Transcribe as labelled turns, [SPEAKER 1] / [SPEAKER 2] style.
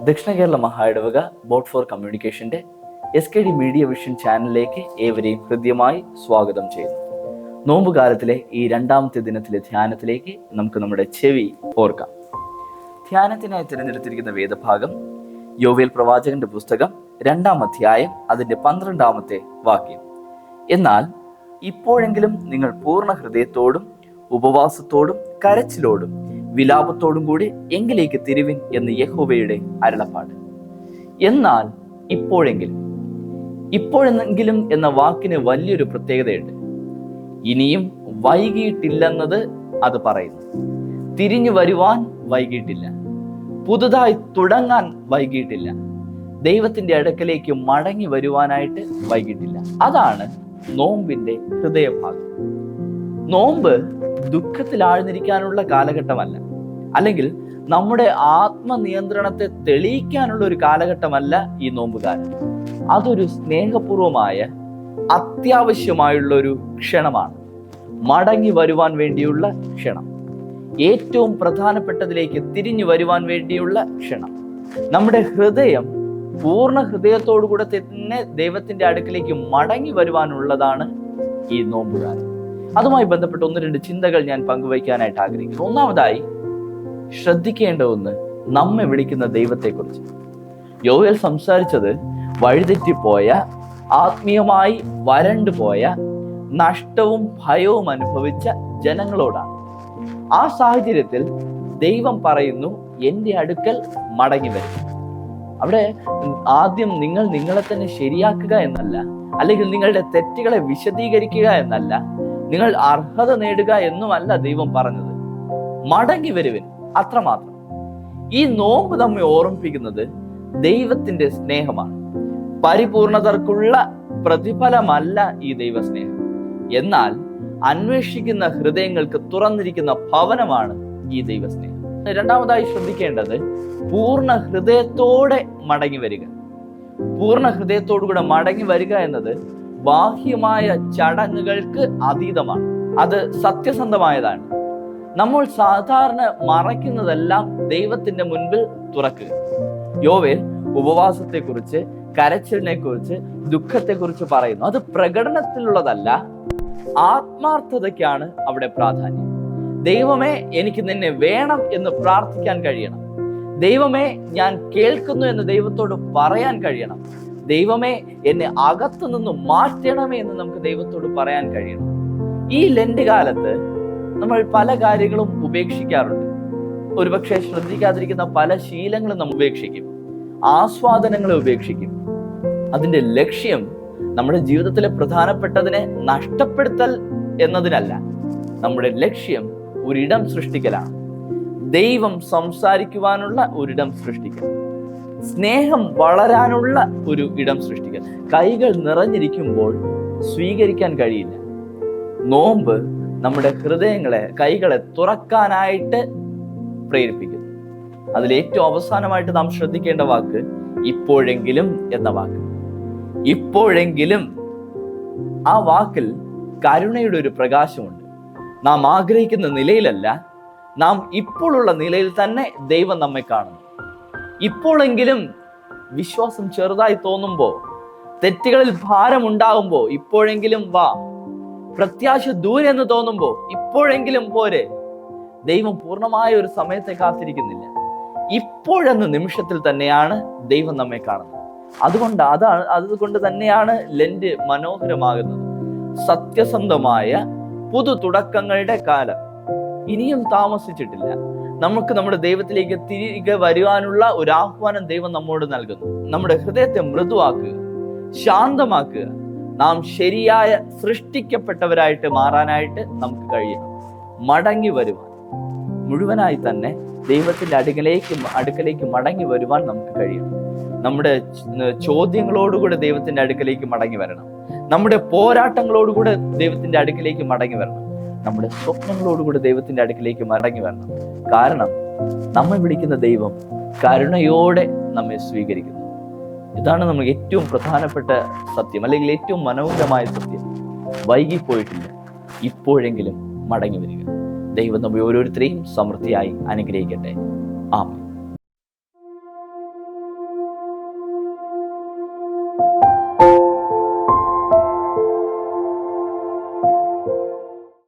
[SPEAKER 1] ദക്ഷിണ കേരള മഹായിടവക board for കമ്മ്യൂണിക്കേഷന്റെ SKD മീഡിയ വിഷൻ ചാനലിലേക്ക് ഏവരെയും ഹൃദ്യമായി സ്വാഗതം ചെയ്യുന്നു. നോമ്പുകാലത്തിലെ ഈ രണ്ടാമത്തെ ദിനത്തിലെ ധ്യാനത്തിലേക്ക് നമുക്ക് നമ്മുടെ ചെവി ഓർക്കാം. ധ്യാനത്തിനായി തിരഞ്ഞെടുത്തിരിക്കുന്ന വേദഭാഗം യോവേൽ പ്രവാചകന്റെ പുസ്തകം 2-ാം അധ്യായം അതിന്റെ 12-ാമത്തെ വാക്യം. എന്നാൽ ഇപ്പോഴെങ്കിലും നിങ്ങൾ പൂർണ്ണ ഹൃദയത്തോടും ഉപവാസത്തോടും കരച്ചിലോടും വിലാപത്തോടും കൂടി എങ്കിലേക്ക് തിരുവിൻ എന്ന് യഹോവയുടെ അരുളപ്പാട്. എന്നാൽ ഇപ്പോഴെങ്കിലും എന്ന വാക്കിന് വലിയൊരു പ്രത്യേകതയുണ്ട്. ഇനിയും വൈകിയിട്ടില്ലെന്നത് അത് പറയുന്നു. തിരിഞ്ഞു വരുവാൻ വൈകിയിട്ടില്ല, പുതുതായി തുടങ്ങാൻ വൈകിയിട്ടില്ല, ദൈവത്തിന്റെ അടുക്കലേക്ക് മടങ്ങി വരുവാനായിട്ട് വൈകിയിട്ടില്ല. അതാണ് നോമ്പിന്റെ ഹൃദയഭാഗം. നോമ്പ് ദുഃഖത്തിൽ ആഴ്ന്നിരിക്കാനുള്ള കാലഘട്ടമല്ല, അല്ലെങ്കിൽ നമ്മുടെ ആത്മനിയന്ത്രണത്തെ തെളിയിക്കാനുള്ള ഒരു കാലഘട്ടമല്ല ഈ നോമ്പുകാലം. അതൊരു സ്നേഹപൂർവമായ അത്യാവശ്യമായുള്ള ഒരു ക്ഷണമാണ്, മടങ്ങി വരുവാൻ വേണ്ടിയുള്ള ക്ഷണം, ഏറ്റവും പ്രധാനപ്പെട്ടതിലേക്ക് തിരിഞ്ഞു വരുവാൻ വേണ്ടിയുള്ള ക്ഷണം. നമ്മുടെ ഹൃദയം പൂർണ്ണ ഹൃദയത്തോടുകൂടെ തന്നെ ദൈവത്തിന്റെ അടുക്കിലേക്ക് മടങ്ങി വരുവാനുള്ളതാണ് ഈ നോമ്പുകാലം. അതുമായി ബന്ധപ്പെട്ട് 1-2 ചിന്തകൾ ഞാൻ പങ്കുവയ്ക്കാനായിട്ട് ആഗ്രഹിക്കുന്നു. ഒന്നാമതായി ശ്രദ്ധിക്കേണ്ട ഒന്ന്, നമ്മെ വിളിക്കുന്ന ദൈവത്തെക്കുറിച്ച്. യോവേൽ സംസാരിച്ചത് വഴിതെറ്റിപ്പോയ, ആത്മീയമായി വരണ്ടുപോയ, നഷ്ടവും ഭയവും അനുഭവിച്ച ജനങ്ങളോടാണ്. ആ സാഹചര്യത്തിൽ ദൈവം പറയുന്നു, എൻ്റെ അടുക്കൽ മടങ്ങി വരും. അവിടെ ആദ്യം നിങ്ങൾ നിങ്ങളെ തന്നെ ശരിയാക്കുക എന്നല്ല, അല്ലെങ്കിൽ നിങ്ങളുടെ തെറ്റുകളെ വിശദീകരിക്കുക എന്നല്ല, നിങ്ങൾ അർഹത നേടുക എന്നുമല്ല ദൈവം പറഞ്ഞത്. മടങ്ങി വരുവിൻ, അത്രമാത്രം. ഈ നോമ്പ് നമ്മെ ഓർമ്മിപ്പിക്കുന്നത് ദൈവത്തിന്റെ സ്നേഹമാണ്. പരിപൂർണതർക്കുള്ള പ്രതിഫലമല്ല ഈ ദൈവസ്നേഹം, എന്നാൽ അന്വേഷിക്കുന്ന ഹൃദയങ്ങൾക്ക് തുറന്നിരിക്കുന്ന ഭവനമാണ് ഈ ദൈവസ്നേഹം. രണ്ടാമതായി ശ്രദ്ധിക്കേണ്ടത് പൂർണ്ണ ഹൃദയത്തോടെ മടങ്ങി വരിക. പൂർണ്ണ ഹൃദയത്തോടുകൂടെ മടങ്ങി വരിക എന്നത് ബാഹ്യമായ ചടങ്ങുകൾക്ക് അതീതമാണ്. അത് സത്യസന്ധമായതാണ്. നമ്മൾ സാധാരണ മറയ്ക്കുന്നതെല്ലാം ദൈവത്തിന്റെ മുൻപിൽ തുറക്കുക. യോവേൽ ഉപവാസത്തെക്കുറിച്ച്, കരച്ചിലിനെ കുറിച്ച്, ദുഃഖത്തെക്കുറിച്ച് പറയുന്നു. അത് പ്രകടനത്തിലുള്ളതല്ല, ആത്മാർത്ഥതയ്ക്കാണ് അവിടെ പ്രാധാന്യം. ദൈവമേ, എനിക്ക് നിന്നെ വേണം എന്ന് പ്രാർത്ഥിക്കാൻ കഴിയണം. ദൈവമേ, ഞാൻ കേൾക്കുന്നു എന്ന് ദൈവത്തോട് പറയാൻ കഴിയണം. ദൈവമേ, എന്നെ അകത്തു നിന്ന് മാറ്റണമേ എന്ന് നമുക്ക് ദൈവത്തോട് പറയാൻ കഴിയണം. ഈ ലെന്റ് കാലത്ത് നമ്മൾ പല കാര്യങ്ങളും ഉപേക്ഷിക്കാറുണ്ട്. ഒരുപക്ഷെ ശ്രദ്ധിക്കാതിരിക്കുന്ന പല ശീലങ്ങളും നമ്മൾ ഉപേക്ഷിക്കും, ആസ്വാദനങ്ങളെ ഉപേക്ഷിക്കും. അതിന്റെ ലക്ഷ്യം നമ്മുടെ ജീവിതത്തിലെ പ്രധാനപ്പെട്ടതിനെ നഷ്ടപ്പെടുത്തൽ എന്നതിനല്ല. നമ്മുടെ ലക്ഷ്യം ഒരിടം സൃഷ്ടിക്കലാണ്. ദൈവം സംസാരിക്കുവാനുള്ള ഒരിടം സൃഷ്ടിക്കൽ, സ്നേഹം വളരാനുള്ള ഒരു ഇടം സൃഷ്ടിക്കൽ. കൈകൾ നിറഞ്ഞിരിക്കുമ്പോൾ സ്വീകരിക്കാൻ കഴിയില്ല. നോമ്പ് നമ്മുടെ കൈകളെ തുറക്കാനായിട്ട് പ്രേരിപ്പിക്കുന്നു. അതിലേറ്റവും അവസാനമായിട്ട് നാം ശ്രദ്ധിക്കേണ്ട വാക്ക് ഇപ്പോഴെങ്കിലും എന്ന വാക്ക്. ഇപ്പോഴെങ്കിലും, ആ വാക്കിൽ കരുണയുടെ ഒരു പ്രകാശമുണ്ട്. നാം ആഗ്രഹിക്കുന്ന നിലയിലല്ല, നാം ഇപ്പോഴുള്ള നിലയിൽ തന്നെ ദൈവം നമ്മെ കാണുന്നു. ഇപ്പോഴെങ്കിലും വിശ്വാസം ചെറുതായി തോന്നുമ്പോൾ, തെറ്റുകളിൽ ഭാരമുണ്ടാകുമ്പോൾ ഇപ്പോഴെങ്കിലും വാ. പ്രത്യാശ ദൂരെ എന്ന് തോന്നുമ്പോൾ ഇപ്പോഴെങ്കിലും പോരെ. ദൈവം പൂർണ്ണമായ ഒരു സമയത്തെ കാത്തിരിക്കുന്നില്ല. ഇപ്പോഴെന്ന നിമിഷത്തിൽ തന്നെയാണ് ദൈവം നമ്മെ കാണുന്നത്. അതുകൊണ്ട് തന്നെയാണ് ലെന്റ് മനോഹരമാകുന്നത്. സത്യസന്ധമായ പുതു തുടക്കങ്ങളുടെ കാലം ഇനിയും താമസിച്ചിട്ടില്ല. നമുക്ക് നമ്മുടെ ദൈവത്തിലേക്ക് തിരികെ വരുവാനുള്ള ഒരു ആഹ്വാനം ദൈവം നമ്മോട് നൽകുന്നു. നമ്മുടെ ഹൃദയത്തെ മൃദുവാക്കുക, ശാന്തമാക്കുക. നാം ശരിയായ സൃഷ്ടിക്കപ്പെട്ടവരായിട്ട് മാറാനായിട്ട് നമുക്ക് കഴിയണം. മടങ്ങി വരുവാൻ, മുഴുവനായി തന്നെ ദൈവത്തിന്റെ അടുക്കലേക്ക് മടങ്ങി വരുവാൻ നമുക്ക് കഴിയണം. നമ്മുടെ ചോദ്യങ്ങളോടുകൂടെ ദൈവത്തിന്റെ അടുക്കലേക്ക് മടങ്ങി വരണം. നമ്മുടെ പോരാട്ടങ്ങളോടുകൂടെ ദൈവത്തിന്റെ അടുക്കലേക്ക് മടങ്ങി വരണം. നമ്മുടെ സ്വപ്നങ്ങളോടുകൂടി ദൈവത്തിന്റെ അടുക്കിലേക്ക് മടങ്ങി വരണം. കാരണം നമ്മെ വിളിക്കുന്ന ദൈവം കരുണയോടെ നമ്മെ സ്വീകരിക്കുന്നു. ഇതാണ് നമ്മൾ ഏറ്റവും പ്രധാനപ്പെട്ട സത്യം, അല്ലെങ്കിൽ ഏറ്റവും മനോഹരമായ സത്യം. വൈകിപ്പോയിട്ടില്ല, ഇപ്പോഴെങ്കിലും മടങ്ങി വരിക. ദൈവം നമ്മെ ഓരോരുത്തരെയും സമൃദ്ധിയായി അനുഗ്രഹിക്കട്ടെ. ആമേൻ.